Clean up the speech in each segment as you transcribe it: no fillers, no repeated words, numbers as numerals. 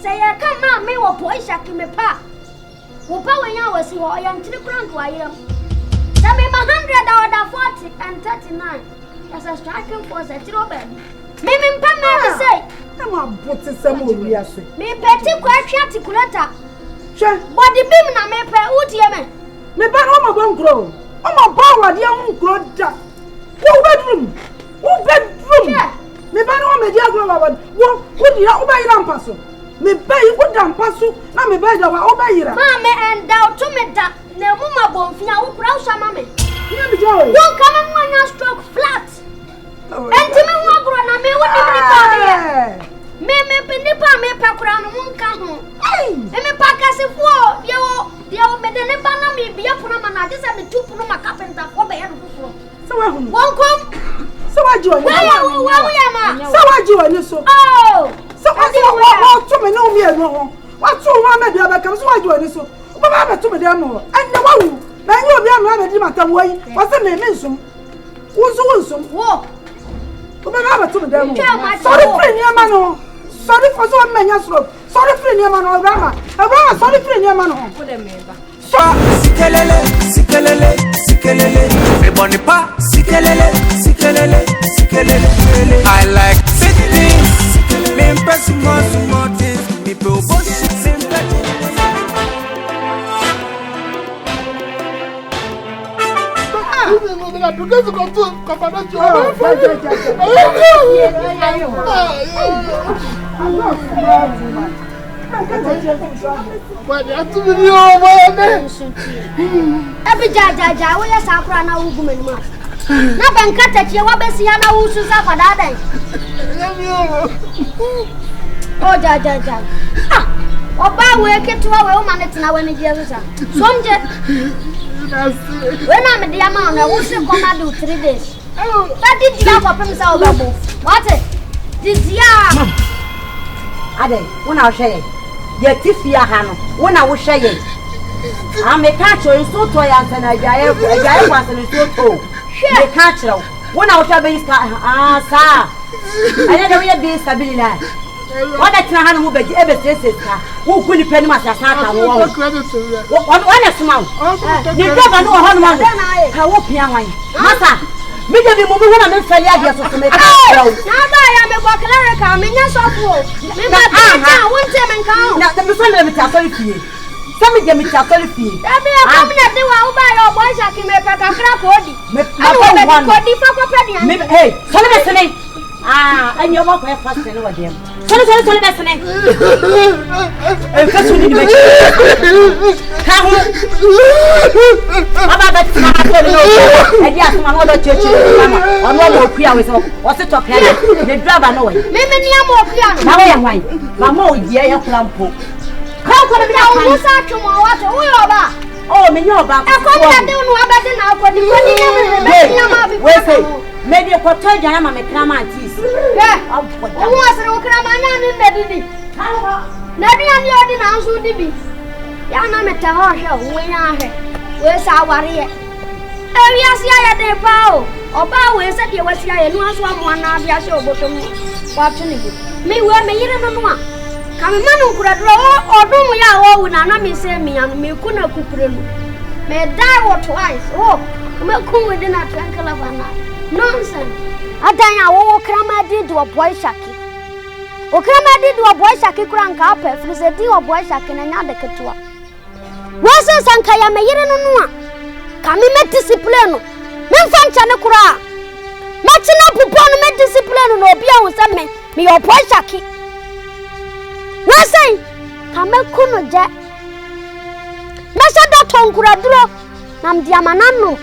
Say I come out me or boy shaki me pa. Who power ya was you or young children who I am. Tell me my 100 40 and 39. As a striking force at your bed. Maybe Pamela say, I'm a put some more. Me petty quite articulata. Sure, but the beam na me pay out yemen. Me ban on my bone grow. On my power, the young grow. Who bedroom? Me ban on my dear grow. What you are by Lampasso? Me pay you good damn passo. Now me bed over Obaira. Mamma and down to me that no mumma bone, now proud mammy. Don't come and when you stroke flat. And to me, one grown, I may want to be me penipa me pakran won ka ho e me pakase fo ye o me de ne bana me bia pono ma na de se me tu pono ma carpenter fo be ye no fo so wa hu won kom so wa ji oni wa ya ma so wa ji oni so so wa to me no mi enu ho wa to wa me bia ba kam so wa ji oni so ba ba to me de mo and wa hu na nyi obi am na di matam wa yi wa se me nsum wonsum wo o ba ba to me de mo sorry friend ya ma no. Sorry for so many years. Sorry for your man or Rama. Sorry for your man. Sikelele, sikelele, sikelele. Everybody pa, sikelele, sikelele, sikelele. I like fitting. Me impressing more things. People both same thing. Because you come to Confrontation. Every jaja, we are Sakura now, woman. Not and cut at you, what is Yana who should suffer that day? Oh, jaja. Oba, we get to our woman at now when it is. Some when I'm a dear man, I wish you come and do 3 days. But did you have a pencil? What? This year. Ade, when I'll share it. Yet if you are when I will share it. I'm a catcher in so toy and I was in so tall. Share a catcher. When I'll tell you, sir. I never read this stability. What I can handle with every sister who could depend on my Saka. What a smile. You never know how much I hope young one. Massa, me the moment when I'm in Falia to make a now I am a Bacalarica, I mean, yes, of course. I won't tell and count. Now, the person of the Catholic. Some of them is Catholic. That be a coming at the wall by your boys. I can make a crack body. Hey, tell me listening. And you're not quite fast over them. Sorry, that's name. And first, we need to make come about and yes, my mother church, or no more piano. What's it talking? The driver, no way. Maybe more piano. Now I am white. Mamma, dear, Clampo. Come on, who's out tomorrow? Oh, me know about I don't know about the now for the money. Maybe a cottage, I am a cramantis. Yeah, who was a craman in Medini? Maybe I'm your denounce would be. Yana Metahorsha, we are here. Where's our warrior? Oh, yes, I had a bow. Or bow is that you was here and one of your show bottom. Watching me, where me, you don't know. Come on, could draw or do we are all when I say me and me couldn't cook. May die or twice. Oh, I'm cool within a twinkle of an eye. Nonsense. I don't know what did to a boy shaki. Okama did to a boy shaki crank up, if it's a deal of boy shaki and another catua. Roses and Kaya may no come in discipline. Men function a cra. Matching up upon me discipline no beyond some me your boy shaki. Rosay, come a kuno jet. Massa Tongue Kuradro, Nam Diamanano.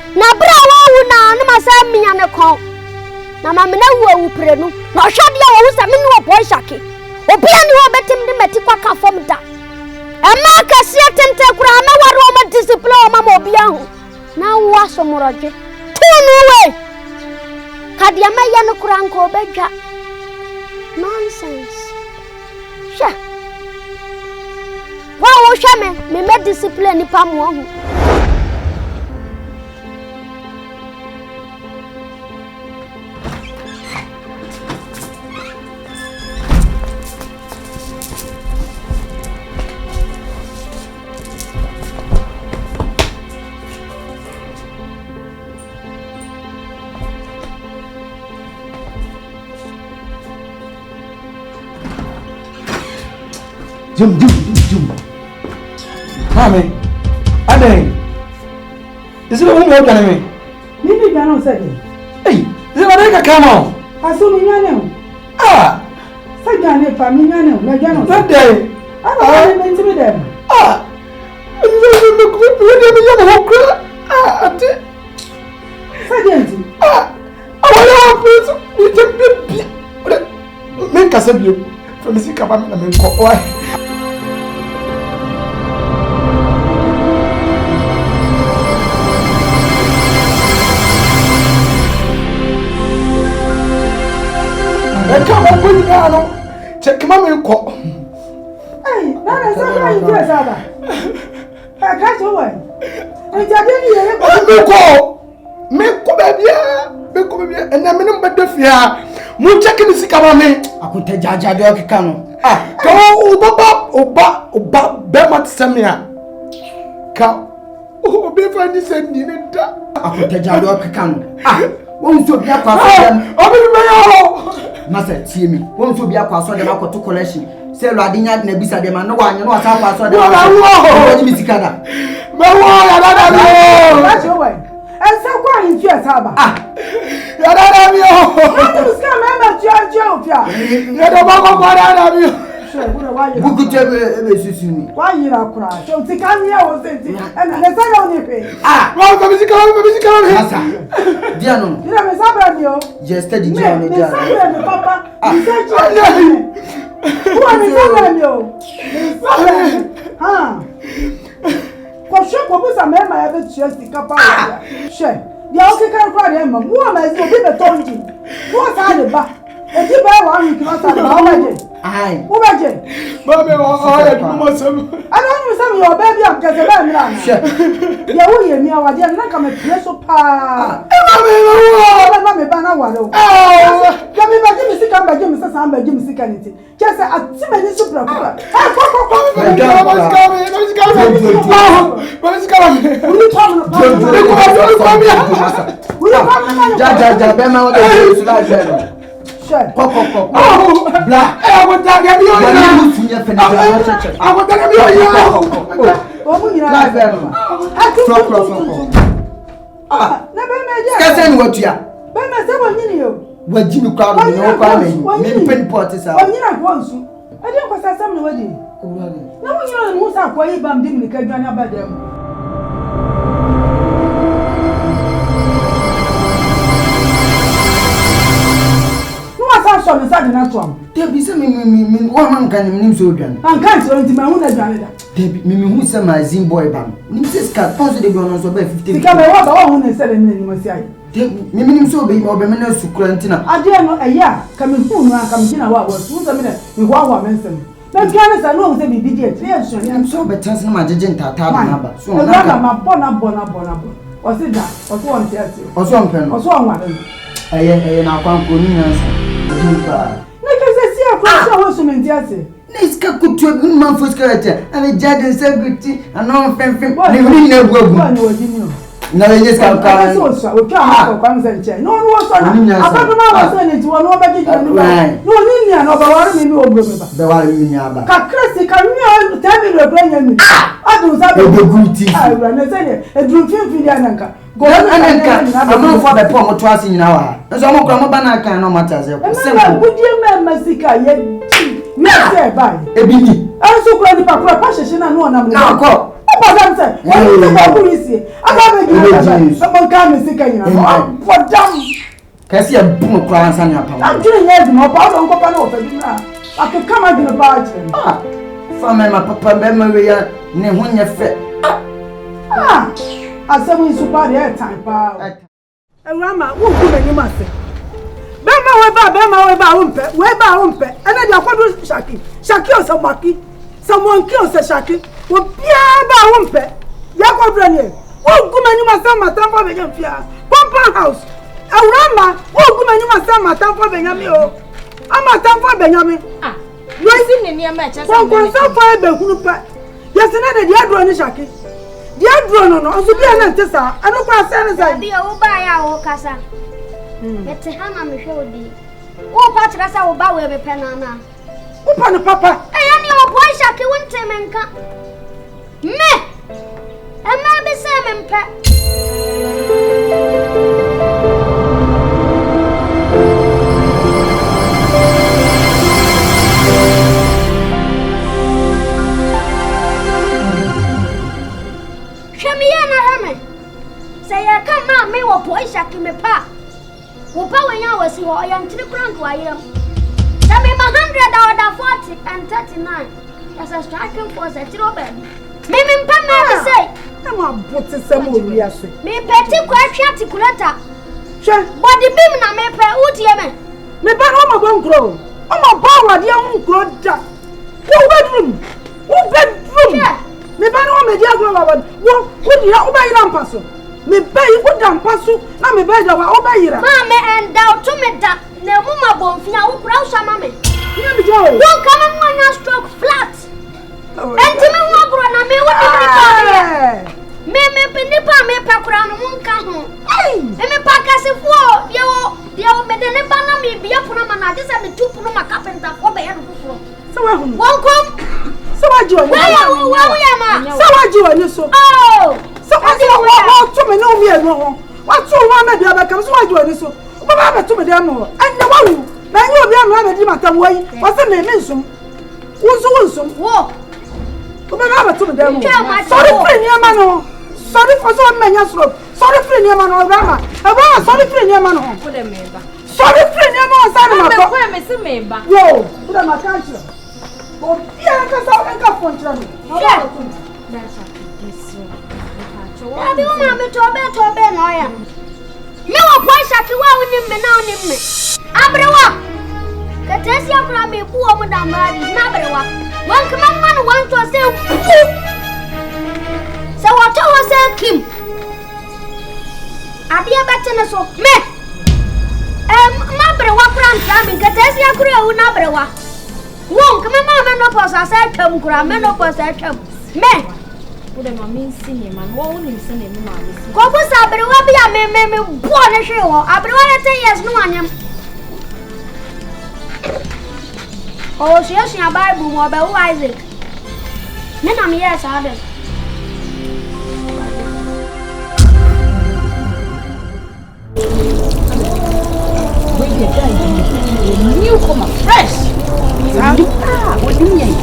Na bra wa na na masa mi ane kon na ma me na wu prenu na hwade a wo sa me no boy shake obi ani wo betim de meti kwa ka fom da e ma ka se tente kura ma ware o ma discipline ma obi ahu na wo asomoroje tunu we ka dia ma ya no kura nko bedwa nonsense sha wa wo hwa me discipline ni pa mo ahu Jum. Mami, Ade. Is it a woman you're me? Maybe I don't say. Hey, is it a come on? I saw me now. Ah, Sagane for me now. Lagano. that day. I don't want to be there. Ah, Sagane. Ah, I want to say you from the Sika and why? Come on, put it down. Check my milk. Hey, that's how you do it, Saba. I can't away. And I didn't baby, and I'm in better fear. Moon checking the Sika. I could take Jaja the Okano. Ah, come on, Berima Samia. Come, oh, be for this and you need that. I could take Jaja Okano. Ah, won't you be a person? Oh, Master, see me. Won't you be a person about to collection? Say, Radinia, Nebisa, the man, no one, you know, some person. Oh, Missicana. That's your way. And so, why in fear, Saba? Ah, you're not of you. You're the one of you. Who could tell me? Why you not cry? So, take on me, I was saying, and I said, only pay. Ah, well, the musical. Diano, you know, Miss Abraham, just study Johnny, Papa. I said, who are Huh? For sure, what some men I ever just the Kappa. Share. The okay can cry him. Who am I? People told you. What's the back? And you buy one, you cannot have a I. Who are you? Mamma, I don't know some of your baby. I'm just a man. Sure. You will me. I didn't like a place of pa. Mamma, Banawado. Oh, come in by Jimmy Sika, by Jimmy Sam, by Jimmy Sika. Just a timid super. Black. I would tell you. I would tell you. Never what you are. But my you. When Jimmy Crowd, no crime, when pen parties are. When you are once, I don't pass some wedding. No, you know, most are quite bam dimly can run about them. There be some one man can name so again. I can't go into my own agenda. There be who say my Zim boy bam. Nimses cat, possibly on so by 50. Come over all who said in the Mimim so be or Bemenas to Crantina. I dare not a year coming who come in our was 2 minutes with one mention. But Ganas I know they be idiot. Yes, I'm so better than my agent Tata. So I'm bona. Was it that? Or so on Chelsea? Or some pen or so on one. I now can't go in. Niska could to a good man for character and a judge and celebrity and non friend. What do you know? No, yes, I'm coming. No one was on. I thought I was in it to one over. No, Nina, no, the one Cacresi, can you tell me the brain? I don't have a good tea. I ran a drink Filianka. Go and I'm not for the poor twice in an hour. As I'm a grandma, can no matter. Would you remember Sika yet? Yes, bye. A baby. I'm so glad if I cry passion and one I'm now called. What is the police? I have a someone coming sick and what damn. Can see a boom of crowns on your power. I'm doing it more part of I can come out in a bargain. Ah, from my papa, Maria, when you're fit. Ah, as someone super air time power. And Rama, who could you must say? Bema, weba, and then you're going to Shaki or some someone kills a Shaki. Well, Pia Wumpe, Yako Brenier. Oh, good man, you must have my time for Benjamin. Pumper house. A Rama, oh, good man, you must have my time for Benjamin. I'm a time for Benjamin. Ah, you are sitting near my chest. I'm going so far the group. Yes, another dear drone is Shaki. Dear drone, no, so be an antessa. I don't pass anything. I will buy our casa. It's a hammer, Michael. Oh, Patricia will bow with a penana. Open, Papa. I am your boy, Shaki. temenka. Me. Emma be say mempe. Say I come out me or boy shaki me pa. Who power ya was he or young to the ground who I am. Tell me 100 40 and 39. As a striking force at your bed. Maybe Pamela say, I'm a booty some more. Me petty quite articulata. Sure, but the beam na me pay out yemen. Me ban on my bone grow. I'm a power, dear own grow. Who bedroom? Who bedroom? Me ban on my dear grow. What you are by Lampasso? Me pay what damn passo, na me bed over Obayra. Mamma and thou to me that no mumma bonfina who cross a mammy. Don't come and one your stroke flat. And to me, one grown a me what you me pinipa me pacran won't come home. And me pack as if war, you made a banana me be up on a man. This is a 2 Puma carpenter for the end before. So I won't come. So I join. Where am I? So I join you so. Oh. So I want to know me and no. What's so one maybe I become so I join so. But I'm to me demo. And the one now you be a man at the way. What's the name is some? Who's some war? But I'm to me demo. Sorry for your man. Sorry for some men. Sorry for your man or Rama. Sorry for your man. Sorry for your man. Sorry, my yo, put on my country. Oh, yeah, because I'll make a phone. That's I be on me to obey no ya. Me wo boy shaki wa wonim me na wonim me. Abrewa. Katesi akura me bu o mu da mari na abrewa. Wan kama man wan to say so what was say Kim. Abi abetene so me. Ma abrewa kura ntra me katesi akura wu na abrewa. Won kama man no posa say twam kura me no posa twam. Me the mammy singing man, won't him sing him, mammy. Go was Abrewa be a me born a show. Abrewa say yes, no one. Oh, she has a Bible more about Isaac. Then I'm yes, Adam. Newcomer, fresh. What do you mean?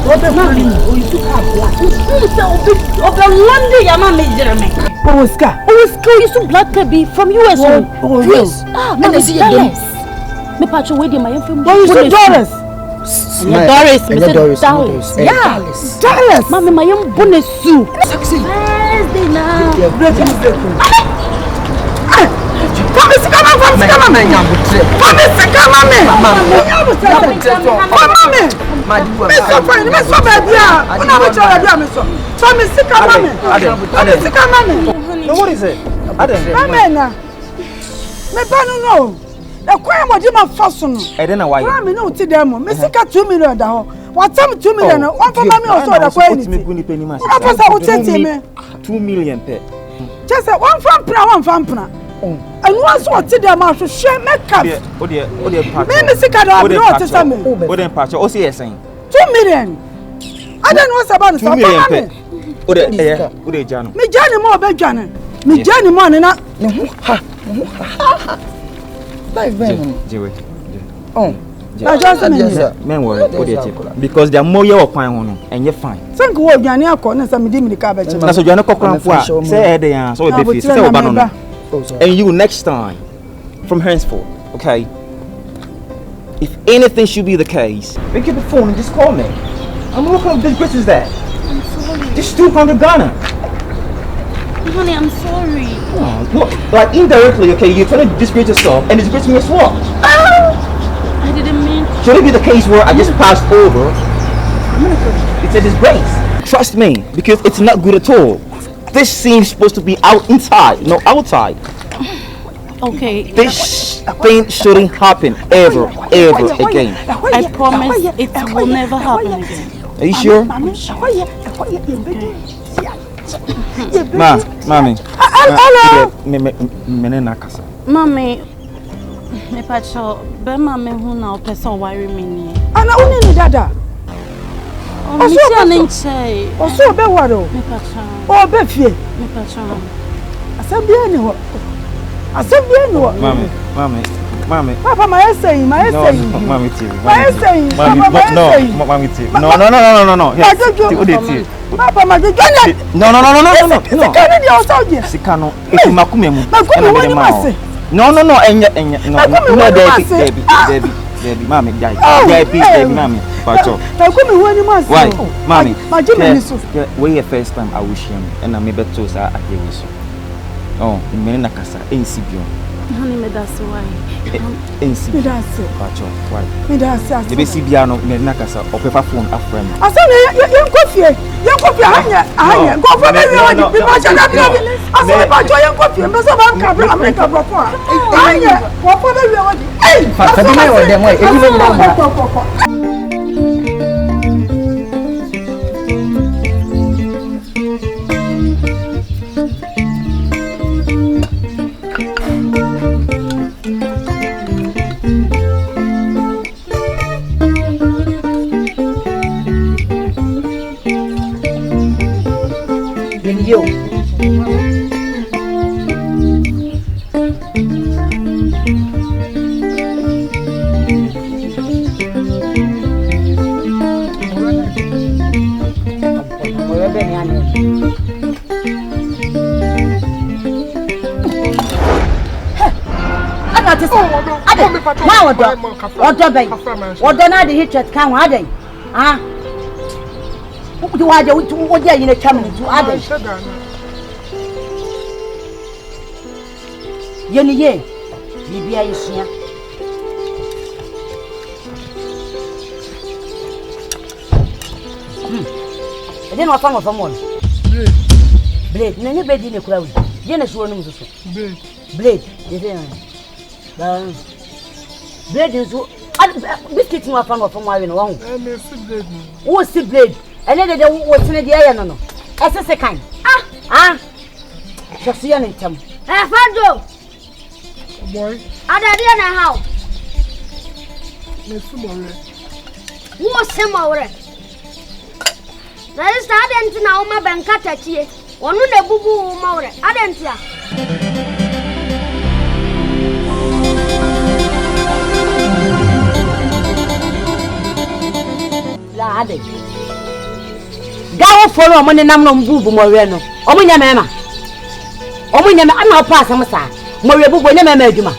What the money? Oh, you took out black. Oh, London, your mom is Jeremy. Oh, Sika. You so black baby from US. Oh, yes. Ah, man, it's Dallas. Me patch away my info. Oh, you so Doris. Doris, Mr. Dallas. Yeah, Dallas. Mama, my young bonnet suit. Succeed. Wednesday now. Come Sika, what is it? I don't know why. I know to them. Sika 2 million. What time 2 million? One for mommy or so that way. 2 million pay. Just one fan. And once what to them out to share make up. Oh dear, patch. Me Sika don't know to some. Oh then patch. Oh see saying 2 million. I don't know what's about 2 million pay. Oh the Jano. Me Johnny more be Johnny. Me Johnny more na. Like Jewe. Oh. I just men worry because they are more your fine and you're fine. Thank you, Johnny. I call some the cabbage. That's what Johnny Cochran say there. So if you and you next time, from henceforth, okay? If anything should be the case, pick up the phone and just call me. I'm looking at this bitch is that. I'm sorry. Just 200 Ghana. Honey, I'm sorry. Oh, look, like indirectly, okay, you're trying to disgrace yourself and disgrace me as well. I didn't mean. Should it be the case where I just passed over? It's a disgrace. Trust me, because it's not good at all. This seems supposed to be inside, no outside. Okay. This thing shouldn't happen ever again. I promise it will never happen again. Are you sure? Mommy. Hello. Mommy. Me pacho, Berima me hu na o person worry me ni. Ana uni ni dada. Oso ninche. Oso be waro. Me pacha. O be fie. Me pacha. Asabia ni ho. Asabia ni ho. Mami. Papa, my essay. No, Mami TV. My essay. No, Mami TV. No. Yes. Papa, my jojo. No. Sika ni o so je. Sika no. Efu makumemu. No. Debbie, Mami, Debbie, Mami. Pacho. Why? Mami. Where your first time I wish him and I may bet to say I hear so. Oh, in many nakasa, ain't Sibion. Honey, me that's why. Ain't Sibion. Pacho, why? Me that's the best Sibiano, Nakasa, or paper phone a friend. I said, young coffee, hanya, go for me. I said, Pacho, young coffee, and Mr. Banka, America, hanya, what for the hey, What don't I hit at come are they? Ah, what do I do? What are you coming to others? Yenny, maybe I see. I didn't want some one. Blade, no bed in a crowd. Jenna's one Blade, Blade is biscuit no afan of my own. What's the blade? And then they was in the air no. As a second. Just see an item. Fado. Boy. Ada dia na how? What's him over? There is that na uma benkata tie. Onu na bubu uma ore. Adentia. Ade. Gawo follow money nam no bubu mo we no. Omunya mema. Ana pass am sa. Mo we bubu nya mema aduma.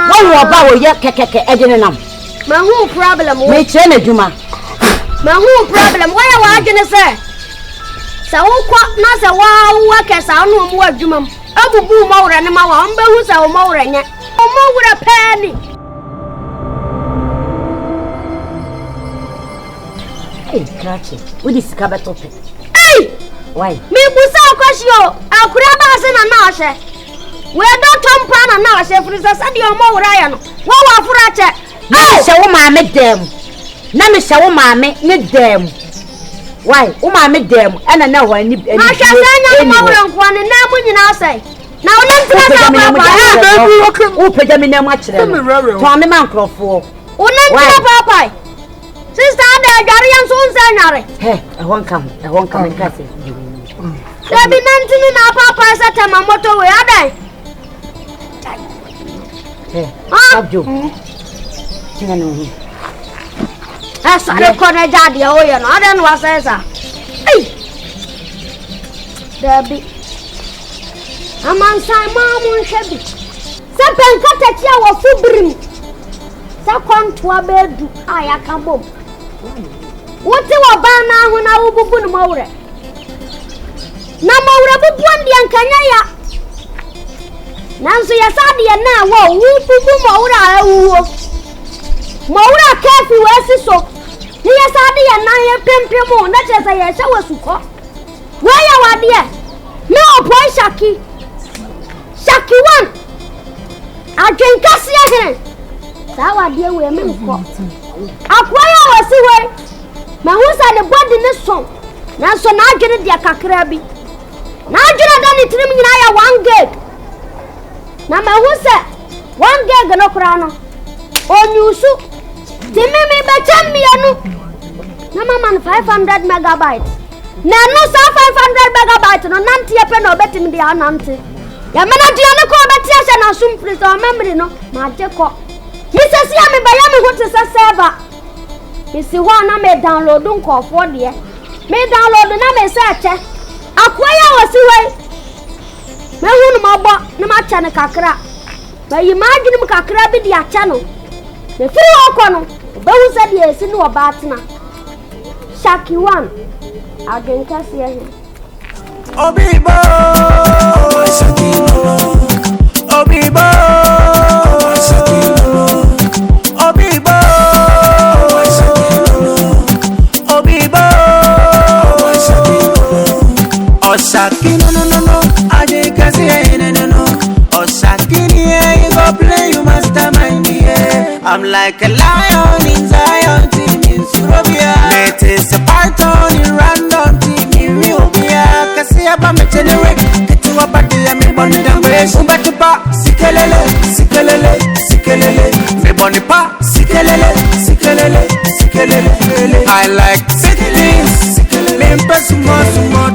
Wo wo ba wo ye kekeke ejene nam. Ma hu problem wo. Me che na aduma. Ma hu problem wo ya wa adwene se. Sa wo kwa na se wa ke sa no mo adwuma. Abubu mo wore ne ma wa. Mba hu sa wo mo wore nye. Mo wore pani. Hey, catch it. What is Sika topic? Hey! Why? Me busa kwashio. Akura ba se na na ahye. We do tompa na na ahye frisa sadi o mo wura ya no. Wo wa fura che. Hey, se wo ma me dem. Na me se wo ma me ne dem. Why? Wo ma me dem. Ana na ho ani. Ma hwa sanya mo wura nko ne na mu nyina sai. Na wo ntina ka ba. Wo pega me na mu a kire. To me man krofo. Wo ntina papa. Sister, I got so sorry. Hey, I won't come in class. There be nothing in our papa set a motor way. Hey, I'll do. That's a corner daddy. Oh, you know, I don't know what says. Hey, there be a man, Simon Shabby. Something cut a chair of food. Second to a bed, I come home. What you are banana when I will put more? No more bubu and Kanyaya. Nancy Asadi and now, who Maura. Maura careful, where's so? Yes, Adi and Naya Pimpimo, not as I saw us. Where are dear? No, boy, Shaki. Shaki one. I can cast your hand. Sawa dear women. Acquire was away. My house had a body in this song. Now, so now get the Kakrabi. Now, you have done it to me. I one gig. Now, my house said 1 gig no crown. On you, so. Timmy, but tell me, Na mama 500 megabytes. Na no sa 500 megabytes no nanti e pe no betim dia nanti. Ya mena dia no ko beti ahye na sumpri so memory no ma je ko. Misesi ya me ba ya me hote se server. Misi ho na me download nkofo de. Me download na me search. Akwaya wasi we. Me hunu mabo na ma cha ne kakra. Ba yi ma adwene kakra bi dia cha no. Me firi okọ no. Ba hu se dia esi no oba atena. Shaki 1. Agenka se here. Obibo. Obibo. Obibo. Obibo. Osaki no. Agenka se here no. Osaki you go play you mastermind yeah. I'm like a lion in Zion team in Surabia. It is a python in random team in Riobia. Kasi aba me chenere kitu abadi ya me boni dambe. Umbati pa sikelele me boni pa sikelele I like sikelele me impesu mo